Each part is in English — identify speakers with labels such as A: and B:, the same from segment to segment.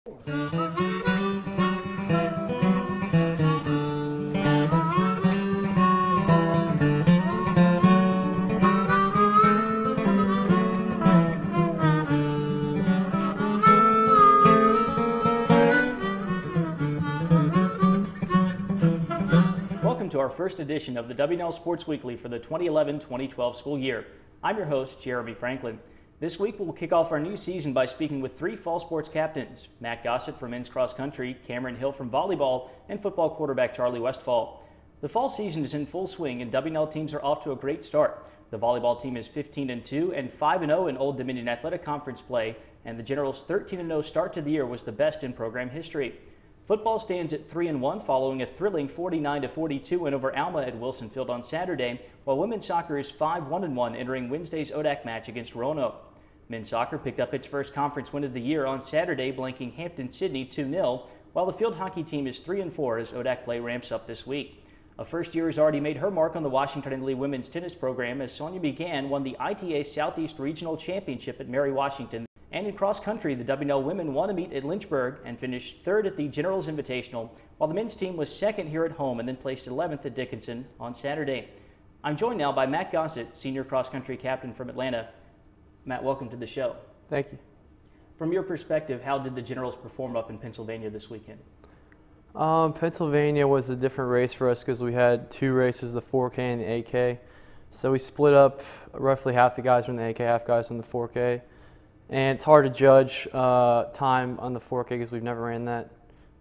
A: Welcome to our first edition of the WNL Sports Weekly for the 2011-2012 school year. I'm your host, Jeremy Franklin. This week we'll kick off our new season by speaking with three fall sports captains: Matt Gossett from men's cross country, Cameron Hill from volleyball, and football quarterback Charlie Westfal. The fall season is in full swing and WNL teams are off to a great start. The volleyball team is 15-2 and 5-0 in Old Dominion Athletic Conference play, and the Generals' 13-0 start to the year was the best in program history. Football stands at 3-1 following a thrilling 49-42 win over Alma at Wilson Field on Saturday, while women's soccer is 5-1 entering Wednesday's ODAC match against Roanoke. Men's soccer picked up its first conference win of the year on Saturday, blanking Hampton-Sydney 2-0, while the field hockey team is 3-4 as ODAC play ramps up this week. A first year has already made her mark on the Washington and Lee women's tennis program as Sonia Began won the ITA Southeast Regional Championship at Mary Washington. And in cross country, the WNL women won a meet at Lynchburg and finished third at the Generals Invitational, while the men's team was second here at home and then placed 11th at Dickinson on Saturday. I'm joined now by Matt Gossett, senior cross country captain from Atlanta. Matt, welcome to the show.
B: Thank you.
A: From your perspective, how did the Generals perform up in Pennsylvania this weekend?
B: Pennsylvania was a different race for us because we had two races, the 4K and the 8K. So we split up roughly half the guys were in the 8K, half guys in the 4K. And it's hard to judge time on the 4K because we've never ran that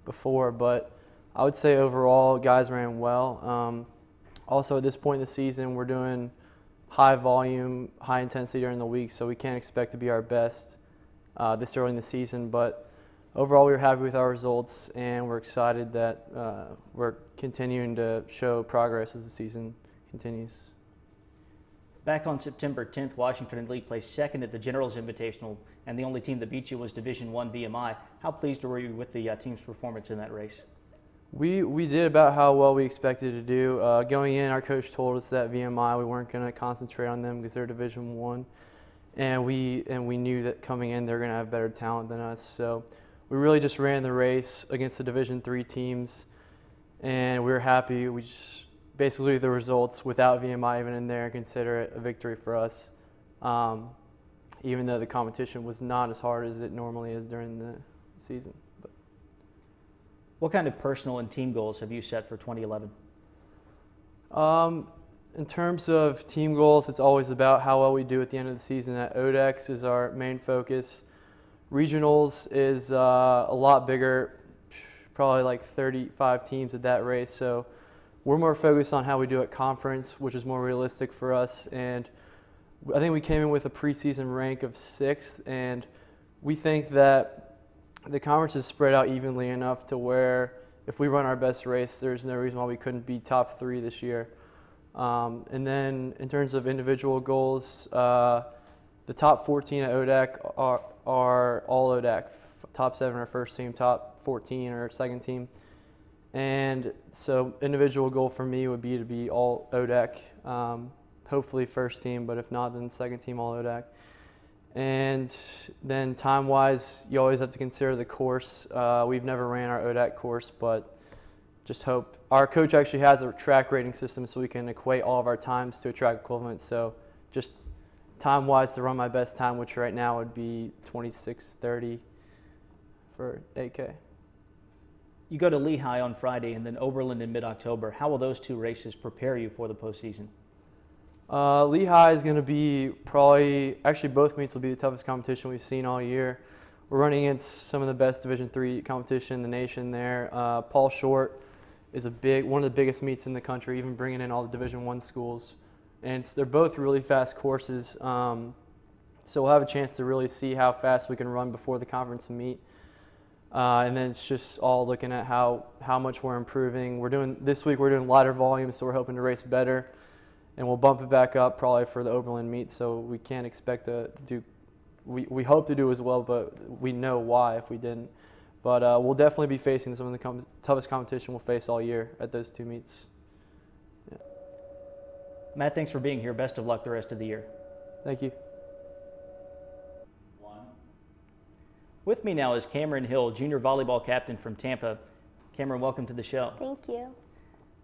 B: before. But I would say overall, guys ran well. Also, at this point in the season, we're doing high volume, high intensity during the week, so we can't expect to be our best this early in the season. But overall, we were happy with our results, and we're excited that we're continuing to show progress as the season continues.
A: Back on September 10th, Washington and Lee placed second at the Generals Invitational, and the only team that beat you was Division I VMI. How pleased were you with the team's performance in that race?
B: We did about how well we expected to do. Going in, our coach told us that VMI, we weren't going to concentrate on them because they're Division I, and we knew that coming in they're going to have better talent than us. So we really just ran the race against the Division III teams, and we were happy. We just basically the results without VMI even in there and consider it a victory for us, even though the competition was not as hard as it normally is during the season. But
A: what kind of personal and team goals have you set for 2011?
B: In terms of team goals, it's always about how well we do at the end of the season. At ODEX is our main focus. Regionals is a lot bigger, probably like 35 teams at that race. So we're more focused on how we do at conference, which is more realistic for us. And I think we came in with a preseason rank of 6th, and we think that the conference is spread out evenly enough to where if we run our best race, there's no reason why we couldn't be top 3 this year. And then in terms of individual goals, the top 14 at ODAC are all ODAC. Top 7 are first team, top 14 are second team. And so individual goal for me would be to be all ODAC, hopefully first team, but if not, then second team all ODAC. And then time-wise, you always have to consider the course. We've never ran our ODAC course, but just hope. Our coach actually has a track rating system so we can equate all of our times to a track equivalent. So just time-wise to run my best time, which right now would be 26:30 for 8K.
A: You go to Lehigh on Friday and then Oberlin in mid-October. How will those two races prepare you for the postseason?
B: Lehigh is going to be actually both meets will be the toughest competition we've seen all year. We're running against some of the best Division III competition in the nation there. Paul Short is one of the biggest meets in the country, even bringing in all the Division I schools. And they're both really fast courses, so we'll have a chance to really see how fast we can run before the conference meet. And then it's just all looking at how much we're improving. This week we're doing lighter volume, so we're hoping to race better. And we'll bump it back up probably for the Oberlin meet, so we can't expect to do we hope to do as well, but we know why if we didn't. But we'll definitely be facing some of the toughest competition we'll face all year at those two meets. Yeah.
A: Matt, thanks for being here. Best of luck the rest of the year.
B: Thank you.
A: With me now is Cameron Hill, junior volleyball captain from Tampa. Cameron, welcome to the show.
C: Thank you.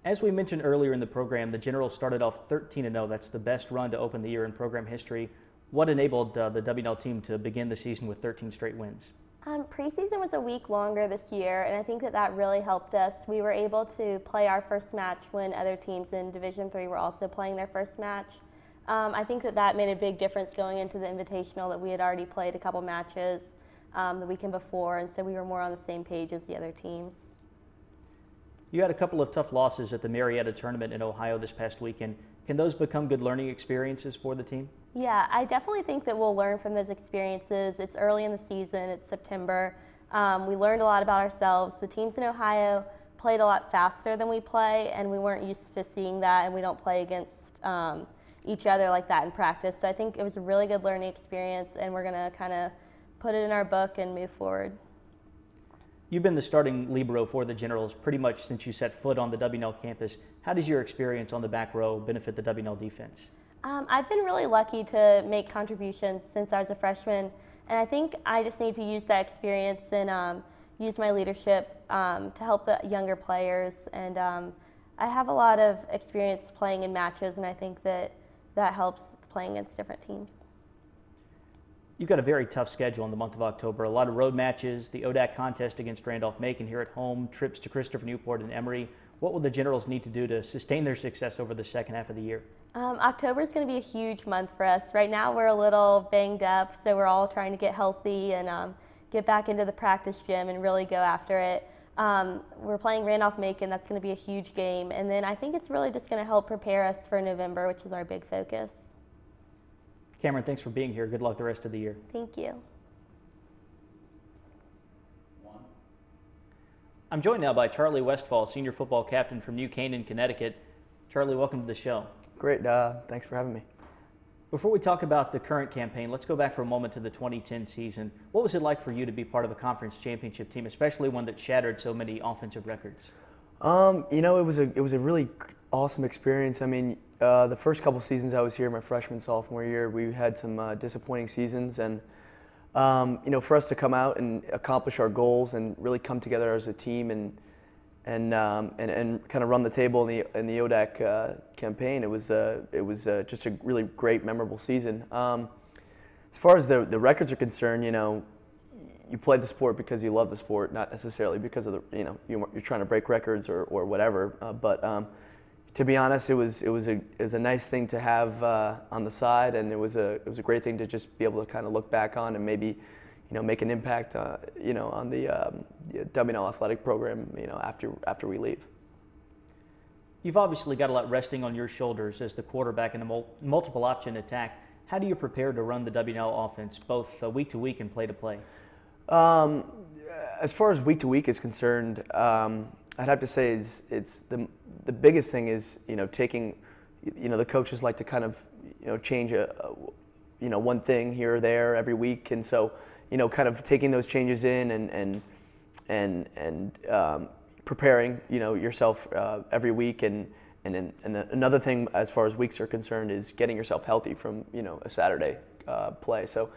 A: As we mentioned earlier in the program, the Generals started off 13-0. That's the best run to open the year in program history. What enabled the WNL team to begin the season with 13 straight wins?
C: Preseason was a week longer this year, and I think that really helped us. We were able to play our first match when other teams in Division III were also playing their first match. I think that made a big difference going into the Invitational, that we had already played a couple matches the weekend before, and so we were more on the same page as the other teams.
A: You had a couple of tough losses at the Marietta tournament in Ohio this past weekend. Can those become good learning experiences for the team?
C: Yeah, I definitely think that we'll learn from those experiences. It's early in the season, it's September. We learned a lot about ourselves. The teams in Ohio played a lot faster than we play, and we weren't used to seeing that, and we don't play against each other like that in practice. So I think it was a really good learning experience, and we're going to kind of put it in our book and move forward.
A: You've been the starting libero for the Generals pretty much since you set foot on the WNL campus. How does your experience on the back row benefit the WNL defense?
C: I've been really lucky to make contributions since I was a freshman, and I think I just need to use that experience and use my leadership to help the younger players. And I have a lot of experience playing in matches, and I think that helps playing against different teams.
A: You've got a very tough schedule in the month of October. A lot of road matches, the ODAC contest against Randolph-Macon here at home, trips to Christopher Newport and Emory. What will the Generals need to do to sustain their success over the second half of the year?
C: October is going to be a huge month for us. Right now we're a little banged up, so we're all trying to get healthy and get back into the practice gym and really go after it. We're playing Randolph-Macon. That's going to be a huge game. And then I think it's really just going to help prepare us for November, which is our big focus.
A: Cameron, thanks for being here. Good luck the rest of the year.
C: Thank you.
A: I'm joined now by Charlie Westfal, senior football captain from New Canaan, Connecticut. Charlie, welcome to the show.
D: Great. Thanks for having me.
A: Before we talk about the current campaign, let's go back for a moment to the 2010 season. What was it like for you to be part of a conference championship team, especially one that shattered so many offensive records?
D: You know, it was a really awesome experience. I mean, the first couple seasons I was here, my freshman, sophomore year, we had some disappointing seasons, and you know, for us to come out and accomplish our goals and really come together as a team and kind of run the table in the ODAC campaign, it was just a really great, memorable season. As far as the records are concerned, you know, you play the sport because you love the sport, not necessarily because of the, you know, you're trying to break records or whatever. But to be honest, it was a nice thing to have on the side, and it was a great thing to just be able to kind of look back on and maybe, you know, make an impact, you know, on the WNL athletic program, you know, after we leave.
A: You've obviously got a lot resting on your shoulders as the quarterback in a multiple option attack. How do you prepare to run the WNL offense, both week to week and play to play?
D: As far as week to week is concerned, I'd have to say it's the biggest thing is, you know, taking, you know, the coaches like to kind of, you know, change you know, one thing here or there every week, and so, you know, kind of taking those changes in and preparing, you know, yourself every week, and another thing as far as weeks are concerned is getting yourself healthy from, you know, a Saturday play. So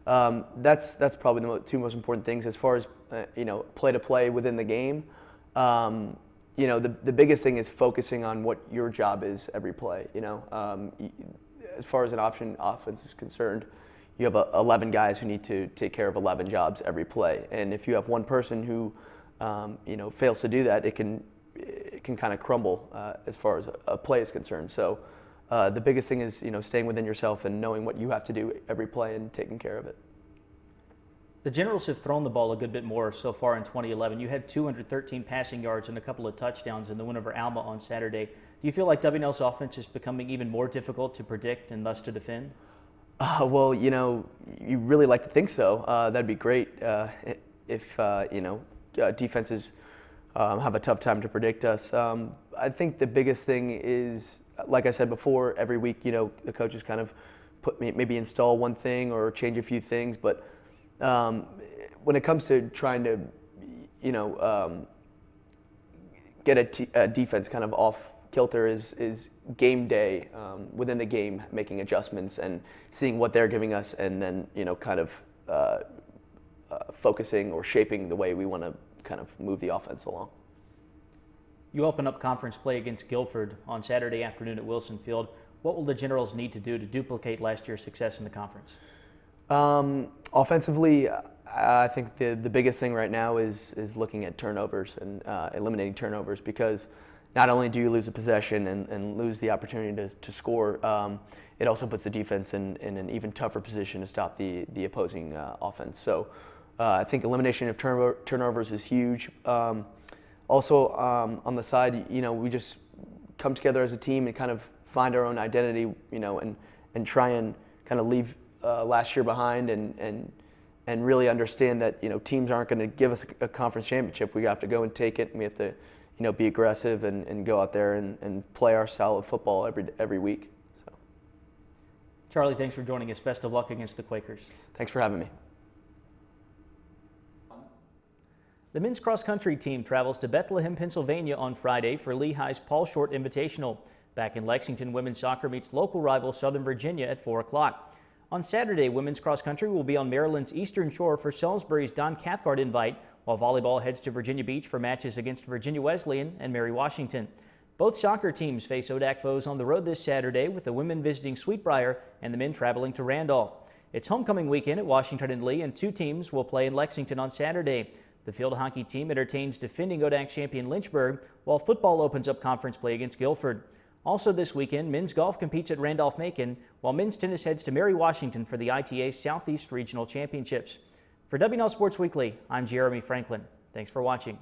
D: that's probably the two most important things as far as you know, play to play within the game. You know, the biggest thing is focusing on what your job is every play. You know, as far as an option offense is concerned, you have 11 guys who need to take care of 11 jobs every play, and if you have one person who you know, fails to do that, it can kind of crumble as far as a play is concerned. So the biggest thing is, you know, staying within yourself and knowing what you have to do every play and taking care of it.
A: The Generals have thrown the ball a good bit more so far in 2011. You had 213 passing yards and a couple of touchdowns in the win over Alma on Saturday. Do you feel like WNL's offense is becoming even more difficult to predict and thus to defend?
D: Well, you know, you really like to think so. That'd be great if you know, defenses have a tough time to predict us. I think the biggest thing is, like I said before, every week, you know, the coaches kind of maybe install one thing or change a few things, but when it comes to trying to, you know, get a defense kind of off kilter is game day, within the game, making adjustments and seeing what they're giving us, and then, you know, kind of focusing or shaping the way we want to kind of move the offense along.
A: You open up conference play against Guilford on Saturday afternoon at Wilson Field. What will the Generals need to do to duplicate last year's success in the conference?
D: Offensively, I think the biggest thing right now is looking at turnovers and eliminating turnovers, because not only do you lose a possession and lose the opportunity to score, it also puts the defense in an even tougher position to stop the opposing offense. So I think elimination of turnovers is huge. Also, on the side, we just come together as a team and kind of find our own identity, and try and kind of leave last year behind and really understand that, teams aren't going to give us a conference championship. We have to go and take it, and we have to, be aggressive and go out there and play our style of football every week. So,
A: Charlie, thanks for joining us. Best of luck against the Quakers.
D: Thanks for having me.
A: The men's cross-country team travels to Bethlehem, Pennsylvania on Friday for Lehigh's Paul Short Invitational. Back in Lexington, women's soccer meets local rival Southern Virginia at 4 o'clock. On Saturday, women's cross-country will be on Maryland's Eastern Shore for Salisbury's Don Cathcart Invite, while volleyball heads to Virginia Beach for matches against Virginia Wesleyan and Mary Washington. Both soccer teams face ODAC foes on the road this Saturday, with the women visiting Sweetbriar and the men traveling to Randolph. It's homecoming weekend at Washington and Lee, and two teams will play in Lexington on Saturday. The field hockey team entertains defending ODAC champion Lynchburg, while football opens up conference play against Guilford. Also this weekend, men's golf competes at Randolph-Macon, while men's tennis heads to Mary Washington for the ITA Southeast Regional Championships. For WNL Sports Weekly, I'm Jeremy Franklin. Thanks for watching.